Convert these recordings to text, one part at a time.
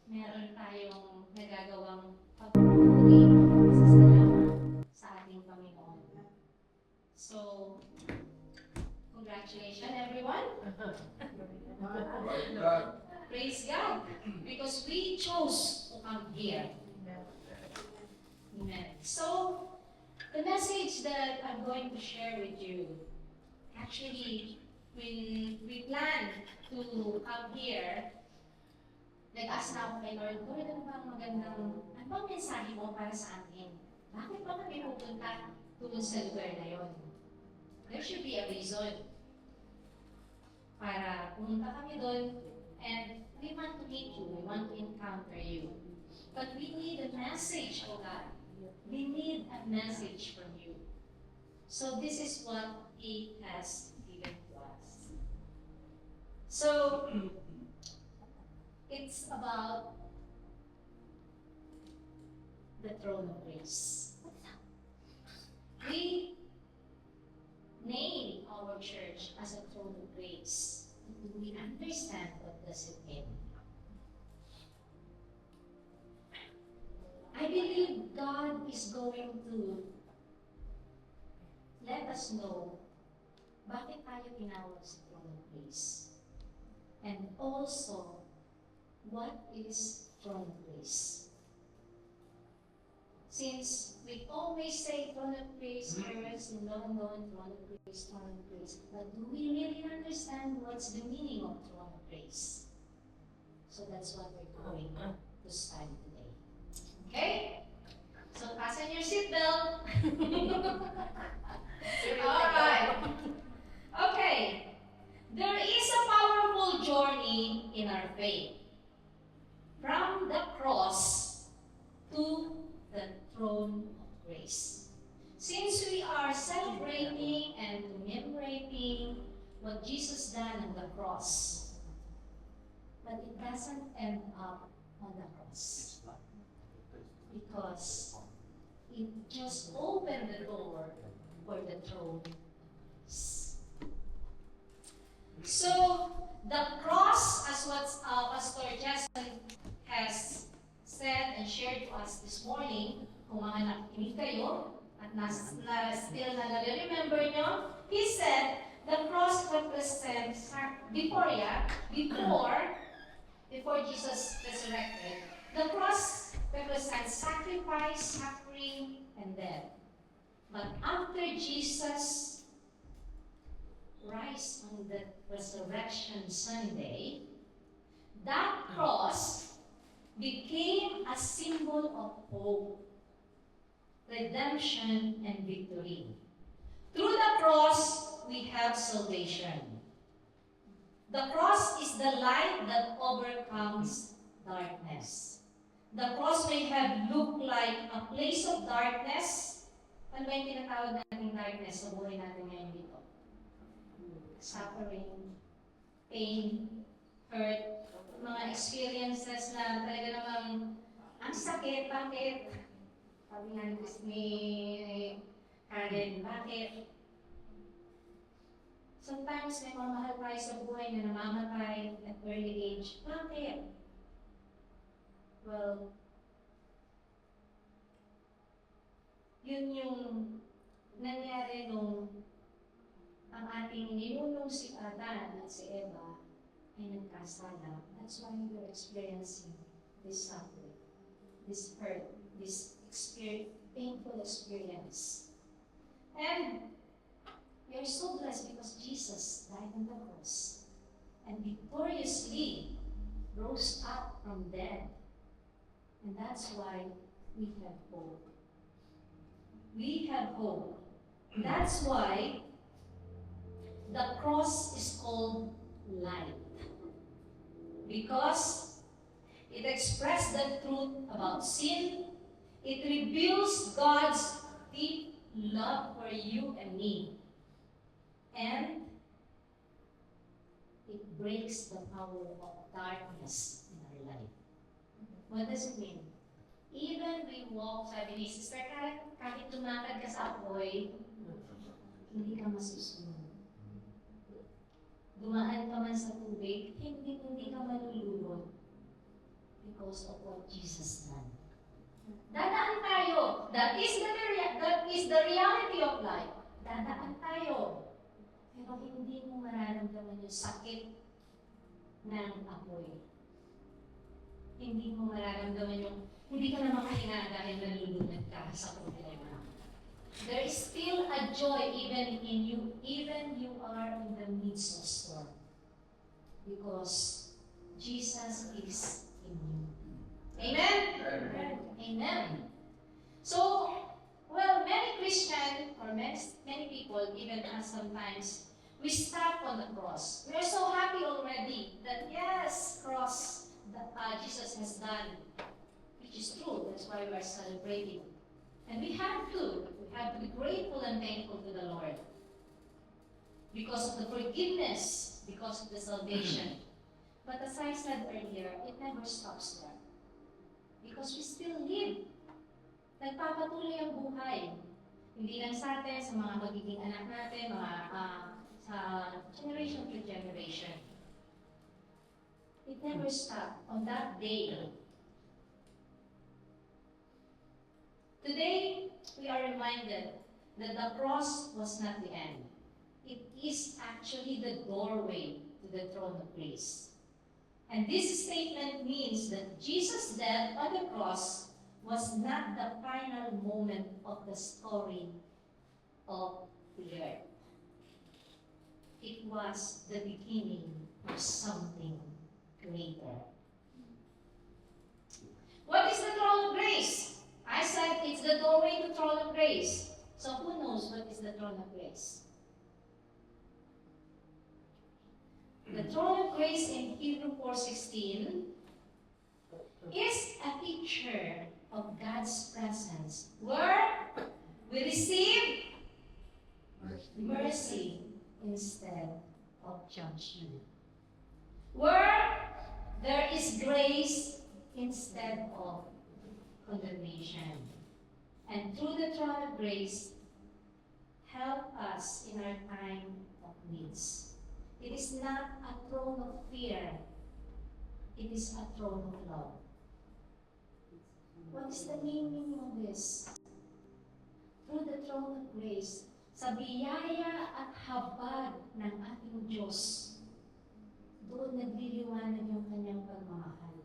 meron tayong nagagawang pagpupuri sa salamat sa ating Panginoon. So, congratulations everyone. Praise God. Because we chose to come here. Amen. So, the message that I'm going to share with you, actually, when we planned to come here, nag-ask na ako kay Lord, Lord, ano bang mensahe mo para sa atin? Bakit ba kami pupunta doon sa lugar na yon? There should be a reason para pumunta kami doon, and we want to meet you, we want to encounter you. But we need a message, oh God. We need a message from you. So this is what He has given to us. So, it's about the throne of grace. We name our church as a throne of grace. Do we understand what does it mean? I believe God is going to let us know bakit tayo tinawag sa throne of grace. And also, what is throne of grace? Since we always say throne of grace, words in London, throne of grace, but do we really understand what's the meaning of throne of grace? So that's what we're going to study today. Okay? So fasten your seatbelt. Alright. Okay. There is a powerful journey in our faith. From the cross to the throne of grace. Since we are celebrating and commemorating what Jesus done on the cross, but it doesn't end up on the cross. Because it just opened the door for the throne. So, the cross, as what Pastor Jason has said and shared to us this morning, kung mga nakikinig kayo, at still na nare-remember nyo, he said, the cross represents, before Jesus resurrected, the cross represents sacrifice, suffering, and death. But after Jesus rise on the resurrection Sunday, that cross became a symbol of hope, redemption, and victory. Through the cross, we have salvation. The cross is the light that overcomes darkness. The cross may have looked like a place of darkness. Ano ba yung tinatawag natin darkness sa buhay natin ngayon dito? Suffering, pain, hurt, mga experiences na talaga namang ang sakit, bakit? Sabi nga ni Karen, bakit? Sometimes may mamahal tayo sa buhay na namamatay at early age. Bakit? Well, yun yung nangyari nung ang ating ninunong si Adan at si Eva ay nagkasala. That's why we're experiencing this suffering, this hurt, this painful experience. And we are so blessed because Jesus died on the cross and victoriously rose up from dead. And that's why we have hope. We have hope. That's why the cross is called light. Because it expresses the truth about sin. It reveals God's deep love for you and me. And it breaks the power of darkness in our life. What does it mean? Even we walk, sabi ni Sister Karen, kahit lumakad ka sa apoy, hindi ka masusunod. Dumaan ka man sa tubig, hindi ka malulunod. because of what Jesus done. Dadaan tayo. That is the reality of life. Dadaan tayo. Pero hindi mo mararamdaman yung sakit ng apoy. Hindi mo mararamdaman yung hindi ka na makahinga dahil nalulunod ka sa problema. There is still a joy even you are in the midst of storm. Because Jesus is in you. Amen? Amen. So, well, many Christians or many people, even us sometimes, we stop on the cross. We are so happy already that yes, cross that Jesus has done, which is true. That's why we are celebrating. And we have to. We have to be grateful and thankful to the Lord. Because of the forgiveness, because of the salvation. But as I said earlier, it never stops there. Because we still live. Nagpapatuloy ang buhay. Hindi lang sa atin, sa mga magiging anak natin, sa generation to generation. It never stopped on that day. Today, we are reminded that the cross was not the end. It is actually the doorway to the throne of grace. And this statement means that Jesus' death on the cross was not the final moment of the story of the earth. It was the beginning of something greater. What is the throne of grace? I said it's the doorway to the throne of grace. So who knows what is the throne of grace? The throne of grace in Hebrews 4:16 is a picture of God's presence where we receive mercy instead of judgment. Where there is grace instead of condemnation. And through the throne of grace, help us in our time of needs. It is not a throne of fear. It is a throne of love. What is the meaning of this? Through the throne of grace, sa biyaya at habag ng ating Diyos, doon nagliliwanag yung kanyang pagmamahal.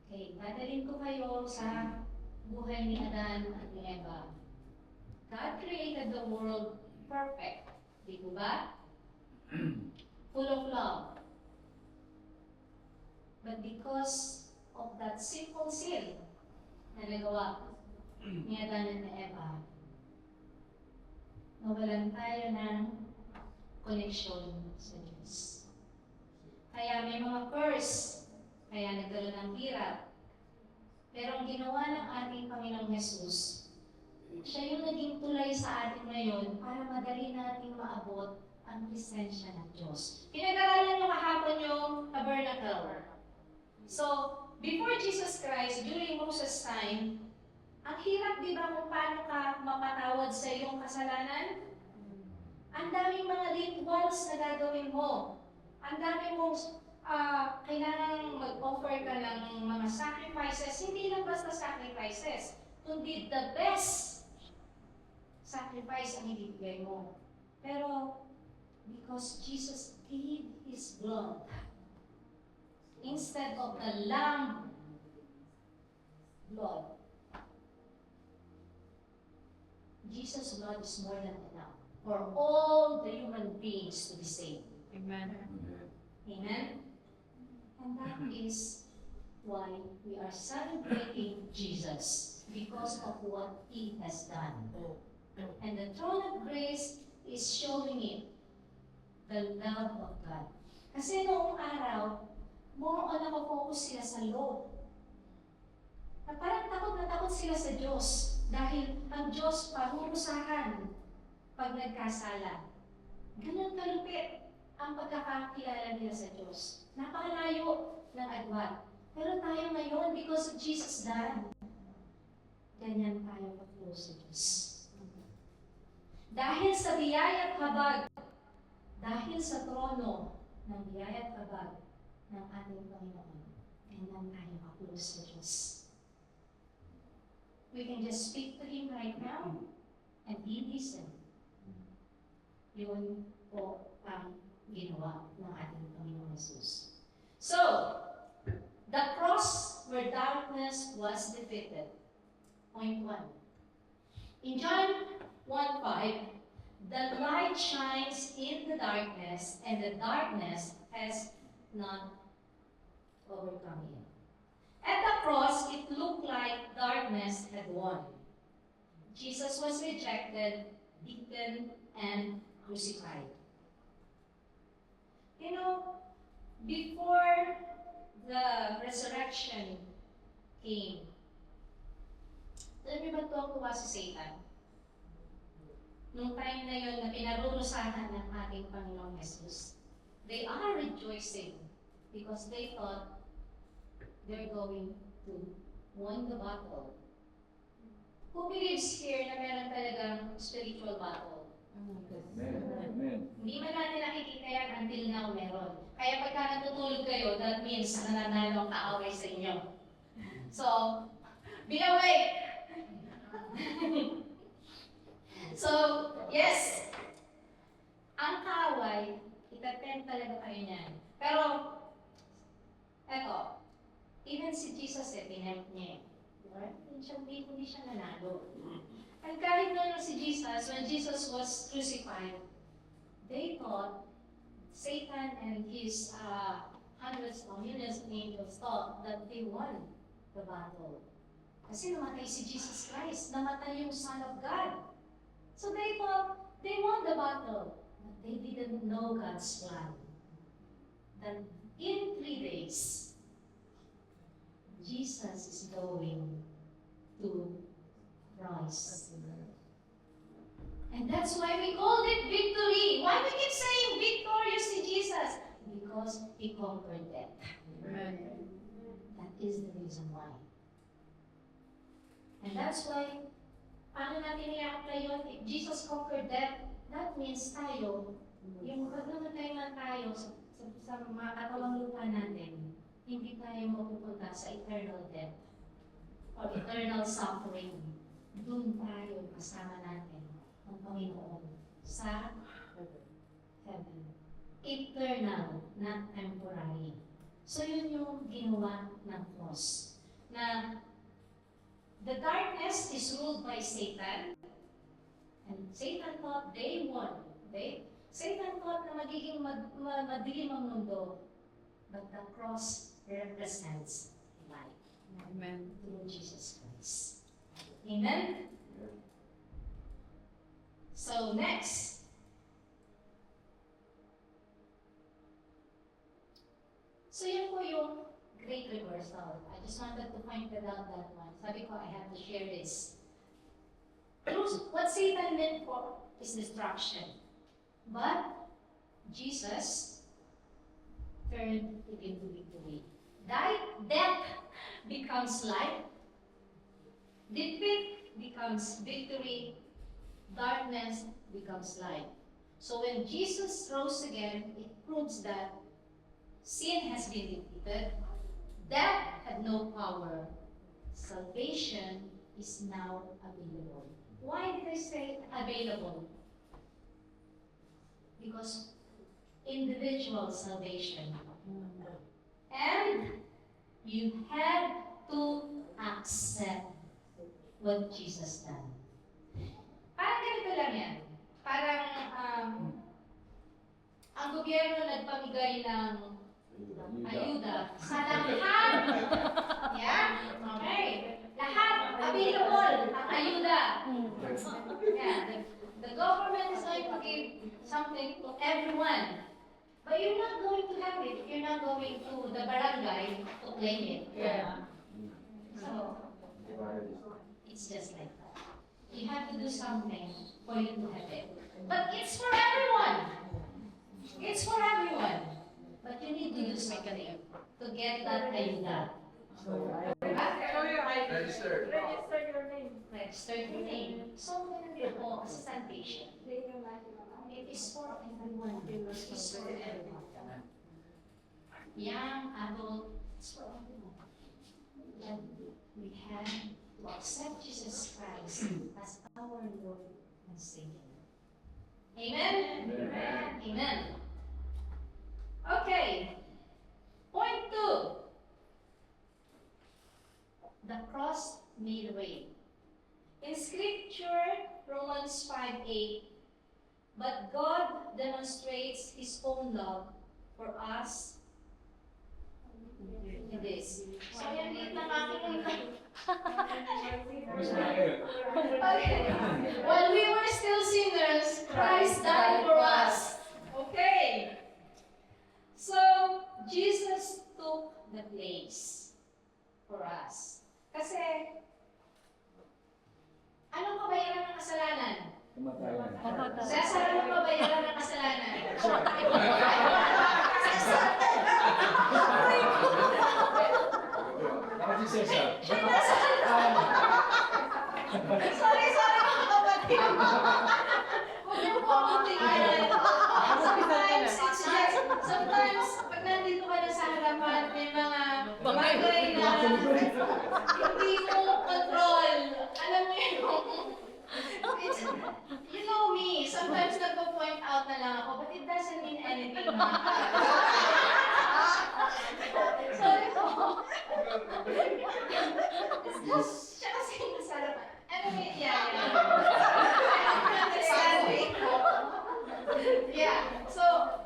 Okay, dadalhin ko kayo sa buhay ni Adan at ni Eva. God created the world perfect. Di ko ba? Full of love. But because of that simple sin na nagawa ni Adan at ni Eva, nawalan tayo ng connection sa Diyos. Kaya may mga curse, kaya nagkaroon ng hirap. Pero ang ginawa ng ating Panginoong Jesus, siya yung naging tulay sa atin ngayon para madali nating maabot ang presensya ng Diyos. Pinag-aralan nyo kahapon yung tabernacle. So, before Jesus Christ, during Moses' time, ang hirap di ba kung paano ka mapatawad sa iyong kasalanan? Ang daming mga rituals na gagawin mo. Ang dami mong kailangan mag-offer ka ng mga sacrifices. Hindi lang basta sacrifices, kundi the best sacrifice ang ibibigay mo. Pero, because Jesus gave His blood instead of the lamb blood, Jesus' blood is more than enough for all the human beings to be saved. Amen. Amen? And that is why we are celebrating Jesus, because of what He has done. And the throne of grace is showing it, the love of God. Kasi noong araw, more on nakafocus sila sa law. Na parang takot na takot sila sa Diyos dahil ang Diyos parurusahan pag nagkasala. Ganun kalupit ang pagkakakilala nila sa Diyos. Napakalayo ng agwat. Pero tayo ngayon, because of Jesus' done, ganyan tayo pa-close sa Diyos. Dahil sa biyaya at habag, dahil sa trono ng biyaya at habag ng ating Panginoon, and then tayo mapulos sa Diyos. We can just speak to Him right now, and He listen. Yun po ang ginawa ng ating Panginoon Jesus. So, the cross where darkness was defeated. Point 1. In John 1:5, the light shines in the darkness, and the darkness has not overcome it. At the cross, it looked like darkness had won. Jesus was rejected, beaten, and crucified. You know, before the resurrection came, alam niyo ba tuwa si Satan? Nung time na yun na pinarurusahan ng ating Panginoong Jesus, they are rejoicing because they thought they're going to win the battle. Who believes here na meron talagang spiritual battle? Amen. Hindi man natin nakikita yan until now meron. Kaya pagka natutulog kayo, that means nananalo ang kaaway sa inyo. So, be awake! So, yes, ang kaaway, itatempt talaga kayo niyan. Pero, eto, even si Jesus tinempt niya. Diba? Hindi siya nanalo. And kahit na si Jesus, when Jesus was crucified, they thought, Satan and his hundreds of millions of angels thought that they won the battle. Kasi namatay si Jesus Christ, namatay yung Son of God. So they thought they won the battle, but they didn't know God's plan. That in 3 days, Jesus is going to rise. And that's why we called it victory. Why we keep saying victorious in Jesus? Because He conquered death. Amen. That is the reason why. And that's why, paano natin i-apply yun? If Jesus conquered death, that means tayo, yung pag namatay man tayo sa mga katawang lupa natin, hindi tayo mapupunta sa eternal death or eternal suffering. Doon tayo kasama natin ang Panginoon sa heaven. Eternal, not temporary. So yun yung ginawa ng cross. Na the darkness is ruled by Satan. And Satan thought they won. Satan thought na magiging madilim ang mundo. But the cross represents light. Amen. Through Jesus Christ. Amen? So next. So yan po yung great reversal. I just wanted to point out that one. Sabi ko, I have to share this. What Satan meant for is destruction. But Jesus turned it into victory. Death becomes life. Defeat becomes victory. Darkness becomes light. So when Jesus rose again, it proves that sin has been defeated. Death had no power. Salvation is now available. Why did I say available? Because individual salvation. And you had to accept what Jesus done. Parang ganito lang yan. Parang ang gobyerno nagpamigay ng ayuda sa lahat. Yeah? Okay. Lahat available ang ayuda. Yeah. The government is going to give something to everyone. But you're not going to have it if you're not going to the barangay to claim it. Yeah. So, it's just like that. You have to do something for you to have it. But it's for everyone. It's for everyone. But you need to do something to get that ayuda. Register. Register your name. Register your name. So, ganun po sa salvation. It is for everyone. It is for everyone. Young, adult, it's for everyone. we have to accept Jesus Christ as our Lord and Savior. Amen? Amen. Amen. Okay. Point 2. The cross made a way. In Scripture, Romans 5:8, but God demonstrates His own love for us in this. So, yan din ng aking Okay. While we were still sinners, Christ died for us. Okay. So, Jesus took the place for us. Kasi, anong kabayaran ng kasalanan? Kamatayan. Cesar, anong kabayaran ng kasalanan? Bakit si Cesar? Sorry, mga kapatid. Huwag niyo po akong tingnan. Sometimes, pag nandito ka na sa harapan, may mga bagay na hindi mo control. Alam mo you know me, sometimes nagpo-point out na lang ako, but it doesn't mean anything. Sorry po. It's just, siya kasi masarap. Anyway, yeah. Yeah. So,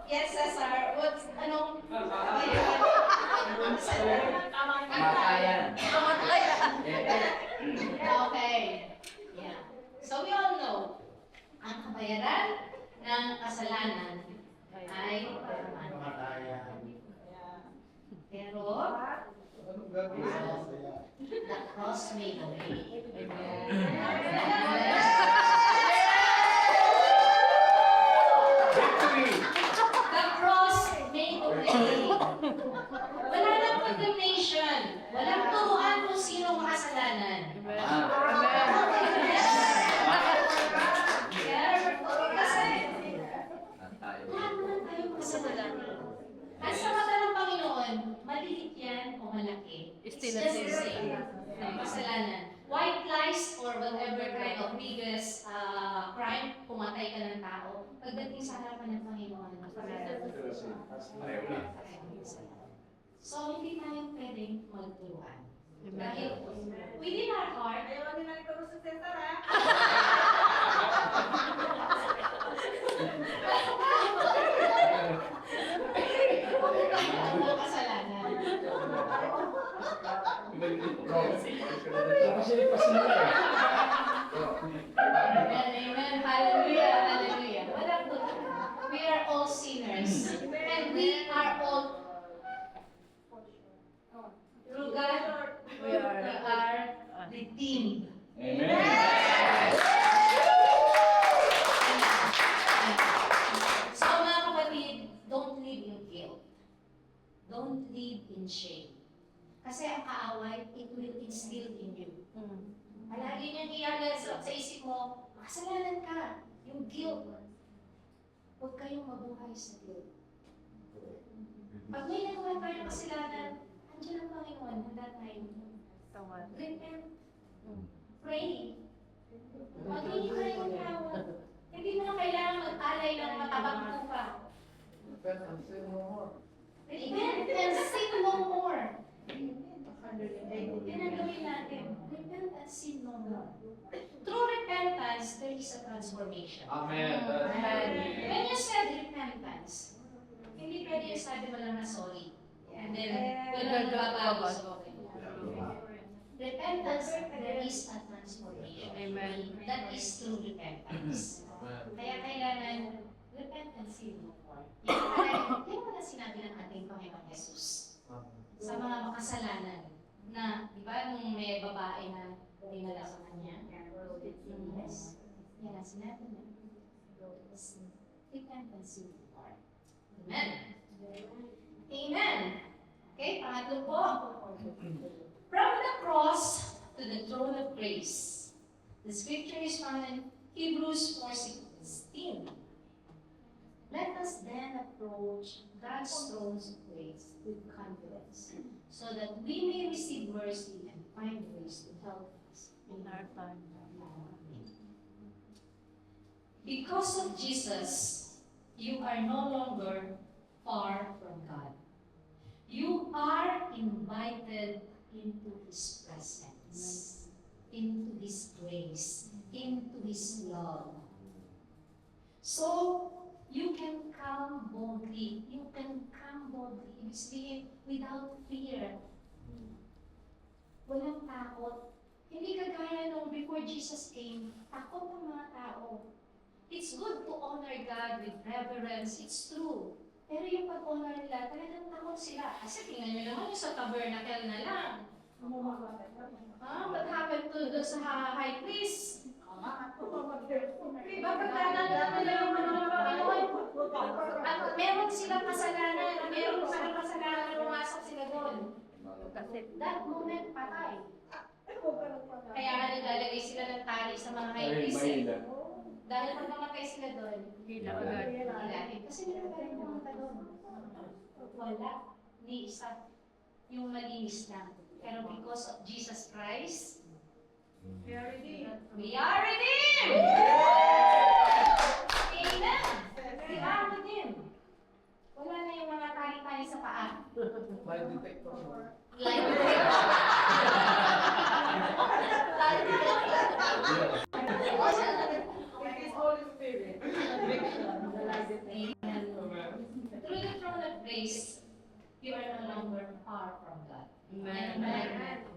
yes, Cesar, what's, anong, Kamatayan. Okay. Yeah. So, we all know, ang kabayaran ng kasalanan ay kamatayan. Pero, the cross made a way. The cross made a way. Wala nang condemnation. Walang turuan kung sino makasalanan. Kasi, lahat naman tayo makasalanan. At sa mata ng Panginoon, maliit yan o malaki. It's Still just the the same. Kasalanan. White lies or whatever kind of biggest crime, pumatay ka ng tao, pagdating sa harapan ng Panginoon, so, hindi tayo pwedeng magturuan. Dahil within our heart, ayaw nila ito sa center, ha? Kasalanan. Amen. Hallelujah. Hallelujah. Walang turuan. We are all sinners. And we are all through God, we are redeemed. Amen. So mga kapatid, don't live in guilt. Don't live in shame. Kasi ang kaaway, it will instill in you. Palagi niyang iyagal sa isip mo, makasalanan ka. Yung guilt. Huwag kayong mabuhay sa guilt. Pag may nagawa tayong kasalanan, andiyan ang Panginoon, handa tayo. Repent. Pray. Maghingi ka ng tawad. Hindi mo na kailangan mag-alay ng matabang lupa. Repent and sin no more. Yan ang gawin natin. Repent and sin no more. Through repentance, there is a transformation. Amen. When you said repentance, hindi pwede yung sabi mo lang na sorry. And then, wala nang babago sa okay. Repentance, there is a transformation. Amen. That is through repentance. Kaya kailangan repent and sin no more. Yan wala sinabi ng ating Panginoon Jesus sa mga makasalanan na, di ba, nung may babae na dinala sa kanya? Yes. Yan ang sinabi niya. Repent and sin no more. Amen. Amen. Okay, pangatlo po. From the cross to the throne of grace. The scripture is found in Hebrews 4:16. Let us then approach God's throne of grace with confidence, so that we may receive mercy and find grace to help us in our time of need. Because of Jesus, you are no longer far from God. You are invited into His presence, into His grace, into His love. So, you can come boldly. You can come boldly. Ibig sabihin, without fear. Walang takot. Hindi kagaya nung before Jesus came, takot ang mga tao. It's good to honor God with reverence. It's true. Pero yung pag-honor nila, talagang takot sila. Kasi tingnan nyo naman yung sa tabernacle na lang. What happened to the sa high priest? Diba, pagkakala nila yung Panginoon, at meron silang kasalanan, pumasok sila doon. That moment, patay. Kaya nga naglalagay sila ng tali sa mga high priest. Dahil pag namatay sila doon, hilahin. Kasi nilagay mo mga doon. Wala. Ni isa. Yung malinis lang. Pero because of Jesus Christ, we are redeemed. We are redeemed! Amen! We are redeemed. Wala na yung mga tali-tali sa paa. Lie detector. Lie detector. Lie detector. It is Holy Spirit. Amen. Through the throne of grace, you are no longer far from God. Amen. Amen.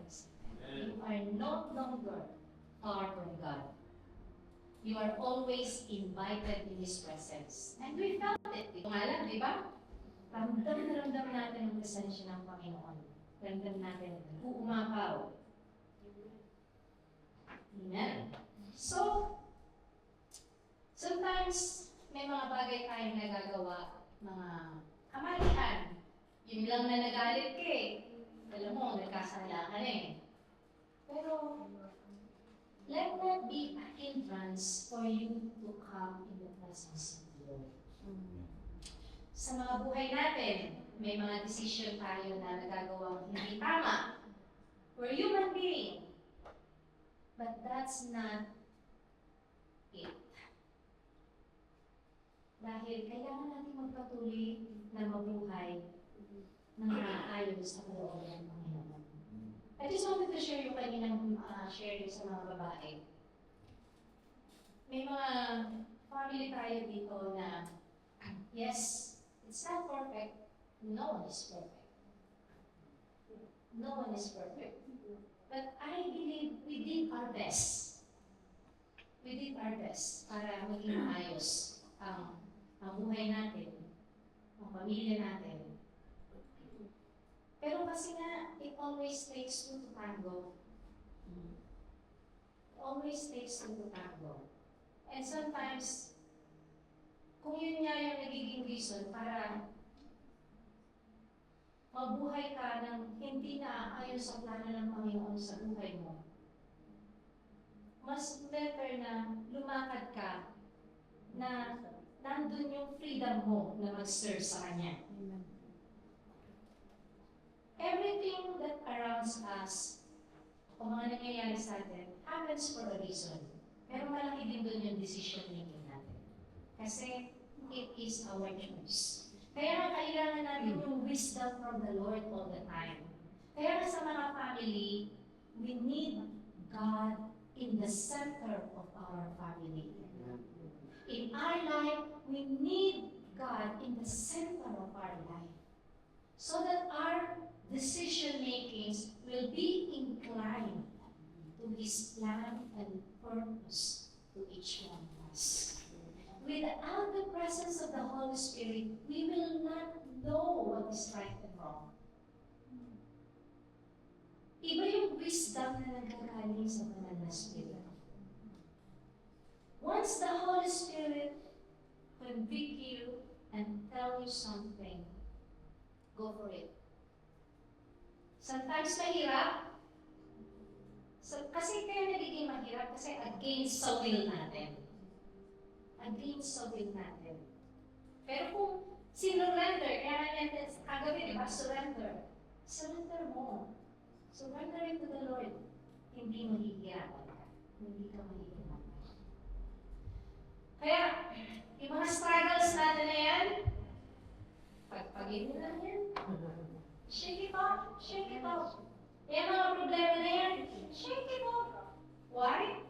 You are no longer far from God. You are always invited in His presence. And we felt it. Ito nga lang, di ba? Ramdam na ramdam natin ang presensya ng Panginoon. Ramdam natin, uumapaw. Amen. So, sometimes, may mga bagay tayong nagagawa, mga kamalian. Yun lang na nagalit ka eh. Alam mo, nagkasala ka na eh. Pero, let that be a hindrance for you to come in the presence of the Lord. Sa mga buhay natin, may mga decision tayo na nagagawang hindi tama. We're human being. But that's not it. Dahil kailangan natin magpatuloy na mabuhay ng ayon sa kalooban ng Panginoon. I just wanted to share yung kaninang sharing sa mga babae. May mga family tayo dito na, yes, it's not perfect. No one is perfect. No one is perfect. But I believe we did our best. We did our best para maging maayos ang buhay natin, ang pamilya natin. Pero kasi nga, it always takes two to tango. It always takes two to tango. And sometimes, kung yun nga yung nagiging reason para mabuhay ka ng hindi naaayon sa plano ng Panginoon sa buhay mo, mas better na lumakad ka na nandun yung freedom mo na mag-serve sa Kanya. Everything that surrounds us, o mga nangyayari sa atin, happens for a reason. Pero malaki din doon yung decision making natin. Kasi it is our choice. Kaya nga kailangan natin yung wisdom from the Lord all the time. Kaya nga sa mga family, we need God in the center of our family. In our life, we need God in the center of our life. So that our decision makings will be inclined to His plan and purpose to each one of us. Without the presence of the Holy Spirit, we will not know what is right and wrong. Iba yung wisdom na nagkakaling sa banal na Spirit. Once the Holy Spirit convict you and tell you something, go for it. Sometimes mahirap. Kasi kaya nagiging mahirap kasi against sa will natin. Against sa will natin. Pero kung sinurrender, kaya nga natin kagabi, di ba, surrender. Surrender mo. Surrender it to the Lord. Hindi mahihirapan ka. Hindi ka mahihirapan. Kaya, yung mga struggles natin na yan, pagpagin mo lang yan. Shake it off. Shake it off. Yung mga problema na yan, shake it off. Why?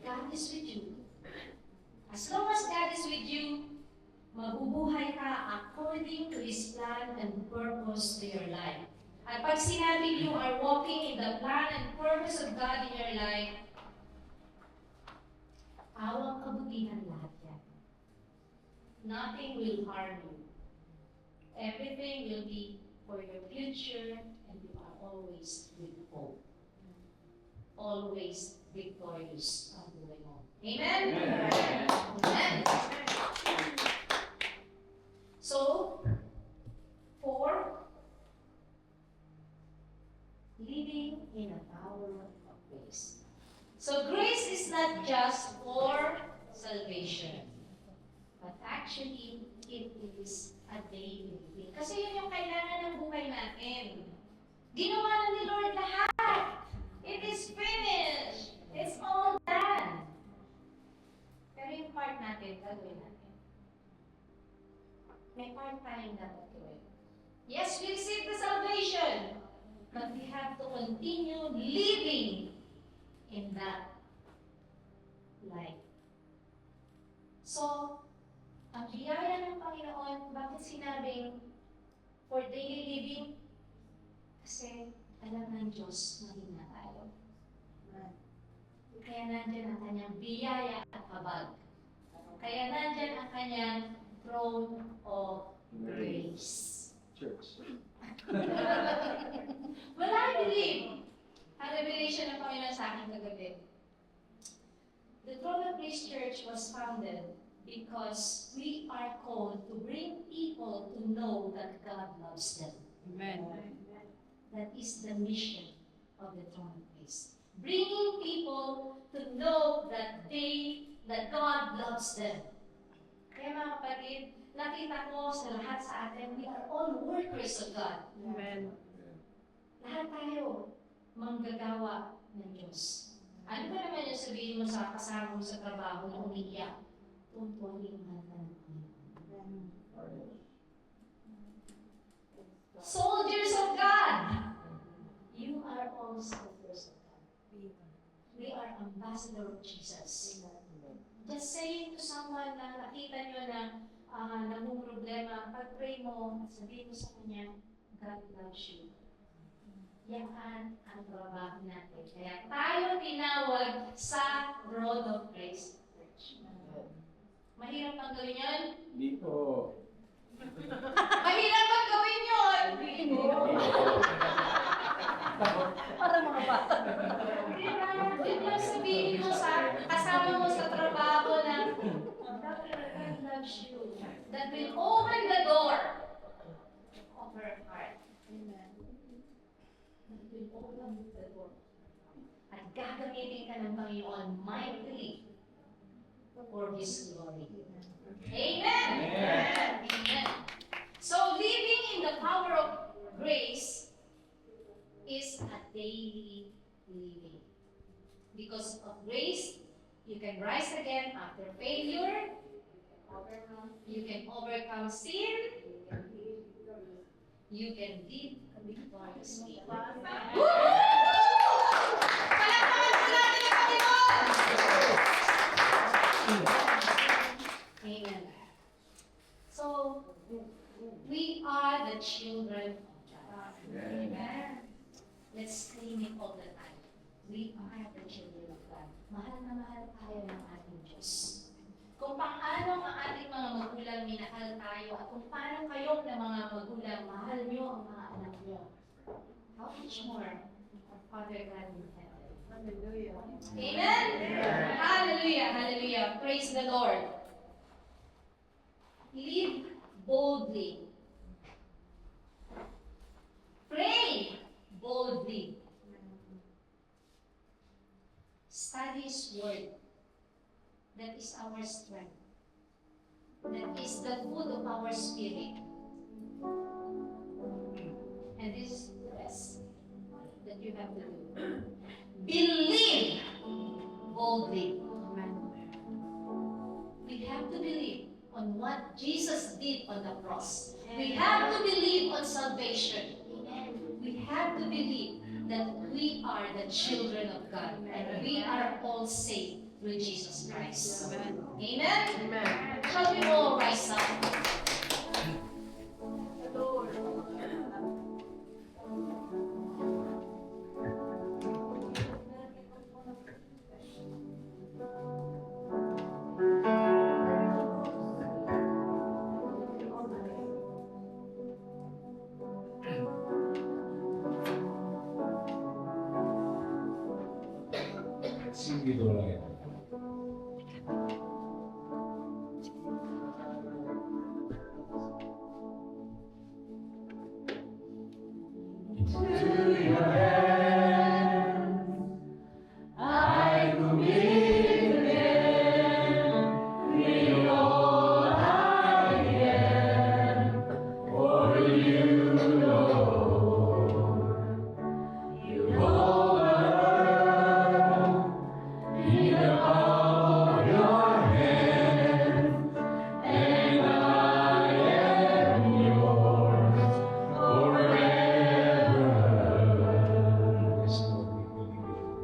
God is with you. As long as God is with you, mabubuhay ka according to His plan and purpose to your life. At pag sinabi you are walking in the plan and purpose of God in your life, awang kabutihan lahat yan. Nothing will harm you. Everything will be for your future, and you are always with hope. Always victorious ang buhay mo. Amen? Amen. So, 4, living in a power of grace. So, grace is not just for salvation, but actually, it is a daily living. Kasi yun yung kailangan ng buhay natin. Ginawa na ni Lord lahat. It is finished. It's all done. Pero yung part natin, gagawin natin. May part tayong dapat gawin. Yes, we receive the salvation, but we have to continue living in that life. So, ang biyaya ng Panginoon, bakit sinabing for daily living? Kasi alam ng Diyos mahina tayo. Kaya nandyan ang kanyang biyaya at habag. Kaya nandyan ang kanyang throne of grace. Church. Well, I believe, ang revelation ng Panginoon sa akin kagabi, the Throne of Grace Church was founded because we are called to bring people to know that God loves them. Amen. That is the mission of the Throne of Grace. Bringing people to know that God loves them. Kaya mga kapatid, nakita ko sa lahat sa atin, we are all workers of God. Amen. Lahat tayo manggagawa ng Diyos. Ano ba naman yung sabihin mo sa kasama mo sa trabaho na umiiyak? Tuntuhin mo natin ng Panginoon. Soldiers of God! You are all soldiers of God. We are ambassador of Jesus. Just saying to someone na nakita nyo na namumroblema, pag-pray mo, sabihin mo sa kanya, God loves you. Yan ang trabaho natin. Kaya tayo tinawag sa Throne of Grace Church. Mahirap ang gawin yun? Hindi po. Mahirap ang gawin yun! Para mga bata. Diba? Yun yung sabihin mo sa kasama mo sa trabaho na God loves you. That will open the door of her heart. Amen. That will open the door. At gagamitin ka ng Panginoon mightily for His glory. Amen! Amen. So living in the power of grace is a daily living. Because of grace, you can rise again after failure. You can overcome sin. You can live victoriously. Woo! Palakpakan po natin ang Panginoon! Amen. So, we are the children of God. Amen. Let's claim it all the time. We are the children of God. Mahal na mahal tayo ng ating Diyos. Kung paano ang ating mga magulang minahal tayo at kung paano kayo na mga magulang mahal nyo ang mga anak nyo. How much more our Father God in heaven. Hallelujah. Amen? Hallelujah. Hallelujah. Praise the Lord. Live boldly. Pray boldly. Study His Word. That is our strength. That is the food of our spirit. And this is the rest that you have to do. Believe boldly. We have to believe on what Jesus did on the cross. We have to believe on salvation. We have to believe that we are the children of God and we are all saved through Jesus Christ. Amen? Amen. Shall we all rise up? Singing 돌아가야 돼. I commit again, with all I am, for you, Lord. You hold the world in the palm of your hand, and I am yours forever. Yes, Lord, we believe you.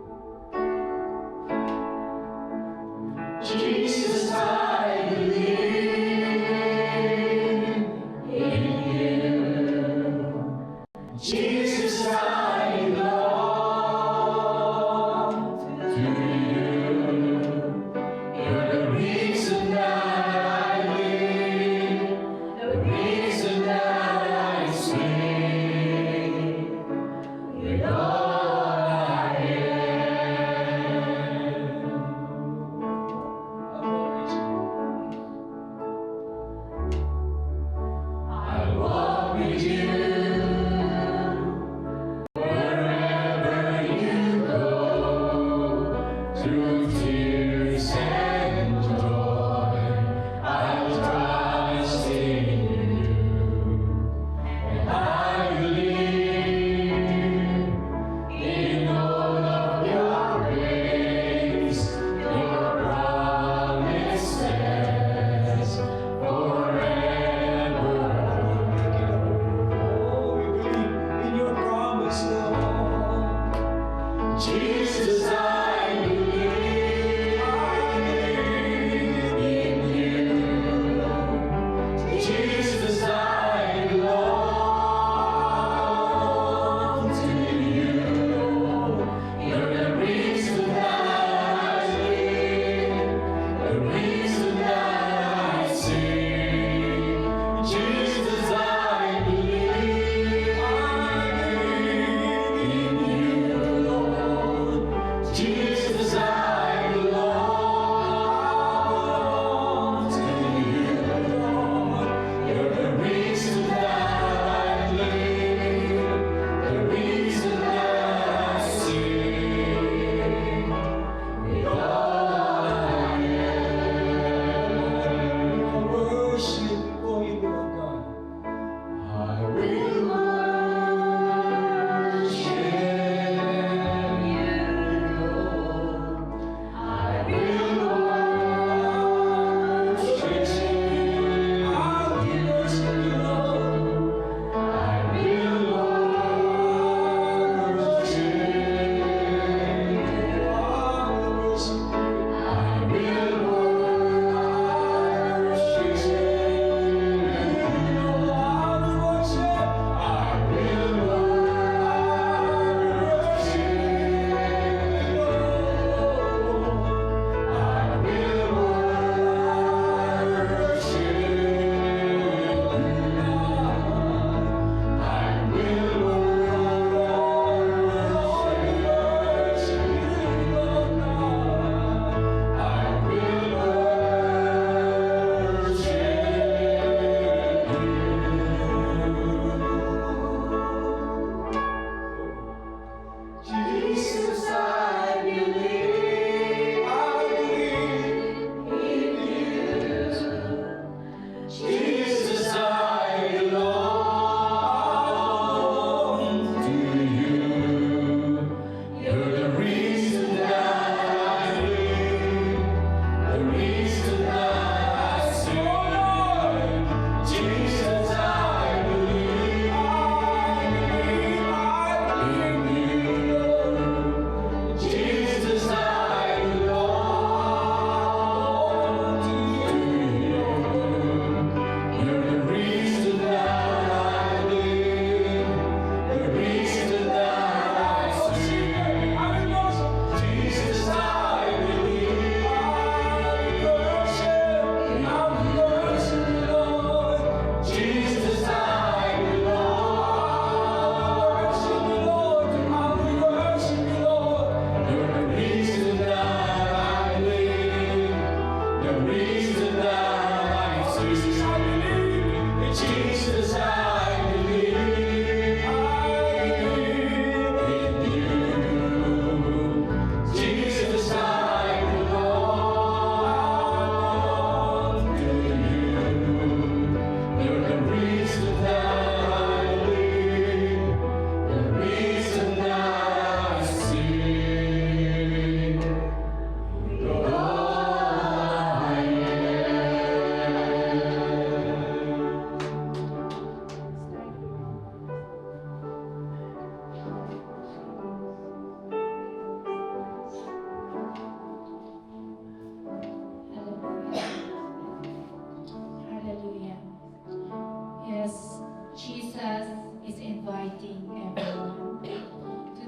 Jesus, I believe in you. Jesus, I belong to you. You're the reason that I live, the reason that I sing, with all I am. I walk with you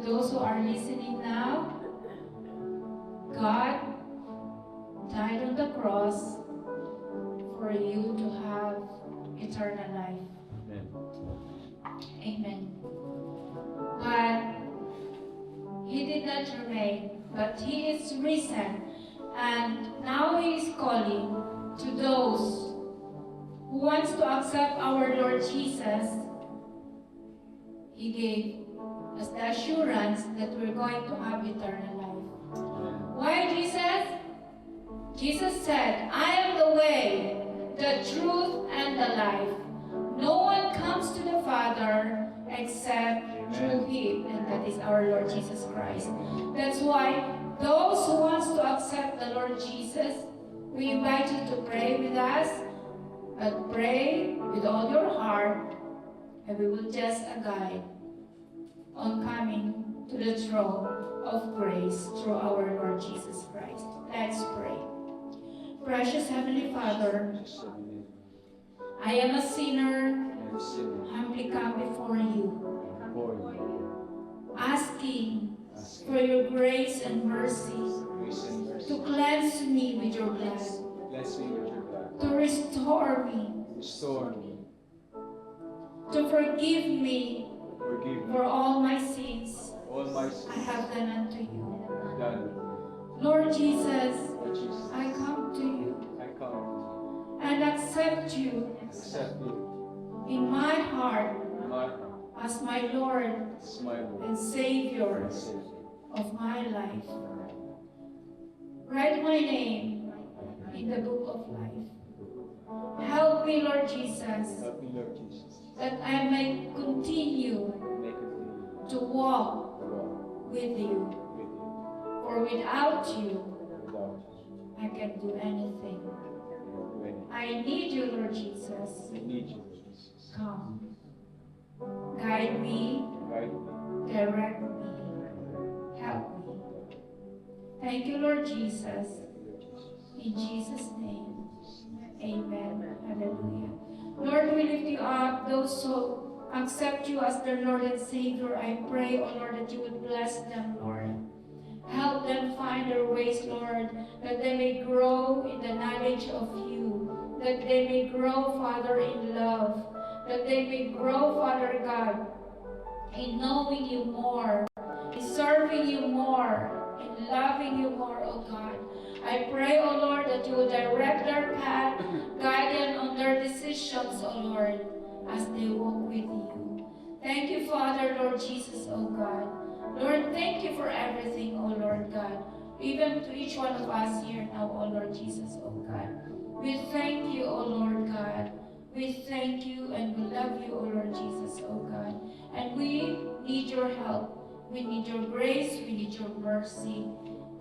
those who are listening now, God died on the cross for you to have eternal life. Amen. But He did not remain, but He is risen. And now He is calling to those who wants to accept our Lord Jesus. He gave us the assurance that we're going to have eternal life. Why Jesus? Jesus said, I am the way, the truth, and the life. No one comes to the Father except through Him, and that is our Lord Jesus Christ. That's why those who wants to accept the Lord Jesus, we invite you to pray with us, but pray with all your heart, and we will just guide on coming to the throne of grace through our Lord Jesus Christ. Let's pray. Precious Heavenly Father, I am a sinner, humbly come before you, asking for your grace and mercy to cleanse me with your blood, to restore me, to forgive me for all my sins I have done unto you. Lord Jesus, I come to you and accept you in my heart as my Lord and Savior of my life. Write my name in the book of life. Help me, Lord Jesus, that I may continue to walk with you. For without you, I can't do anything. I need you, Lord Jesus. Come. Guide me, direct me, help me. Thank you, Lord Jesus. In Jesus' name, amen. Hallelujah. Lord, we lift you up. Those who accept you as their Lord and Savior, I pray, oh Lord, that you would bless them, Lord. Help them find their ways, Lord, that they may grow in the knowledge of you, that they may grow, Father, in love, that they may grow, Father God, in knowing you more, in serving you more, in loving you more, oh God. I pray, oh Lord, that you will direct their path, guide them on their decisions, oh Lord, as they walk with you. Thank you, Father, Lord Jesus, oh God. Lord, thank you for everything, oh Lord God, even to each one of us here now, oh Lord Jesus, oh God. We thank you, oh Lord God. We thank you and we love you, oh Lord Jesus, oh God. And we need your help. We need your grace. We need your mercy.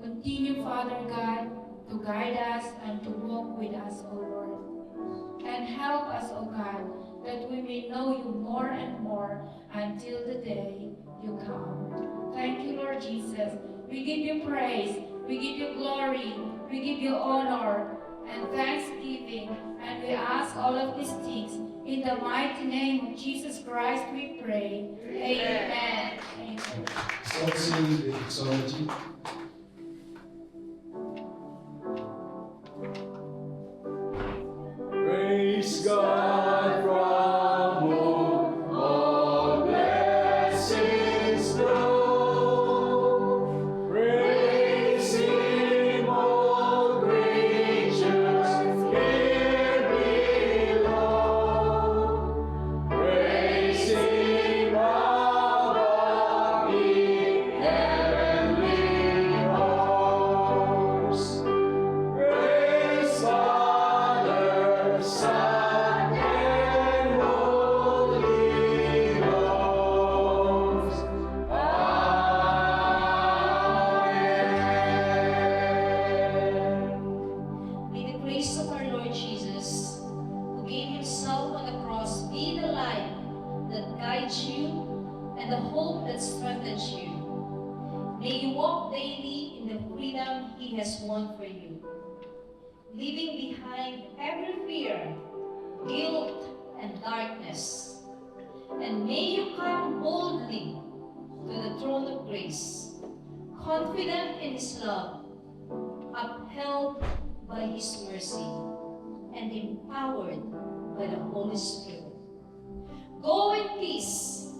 Continue, Father God, to guide us and to walk with us, oh Lord. And help us, oh God, that we may know you more and more until the day you come. Thank you, Lord Jesus. We give you praise. We give you glory. We give you honor and thanksgiving. And we ask all of these things in the mighty name of Jesus Christ we pray. Amen. Amen. Start singing the doxology. Praise God from whom all blessings flow. Praise Him, all creatures here below. Praise Him above the heavenly hosts. Praise Father, Son, and Holy Ghost. Amen. May the grace of our Lord Jesus, who gave himself on the cross, be the light that guides you and the hope that strengthens you. May you walk daily in the freedom he has won for you, leaving behind every fear, guilt, and darkness. And may you come boldly to the throne of grace, confident in His love, upheld by His mercy, and empowered by the Holy Spirit. Go in peace,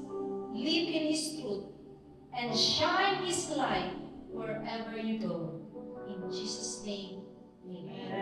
live in His truth, and shine His light wherever you go. In Jesus' name, amen.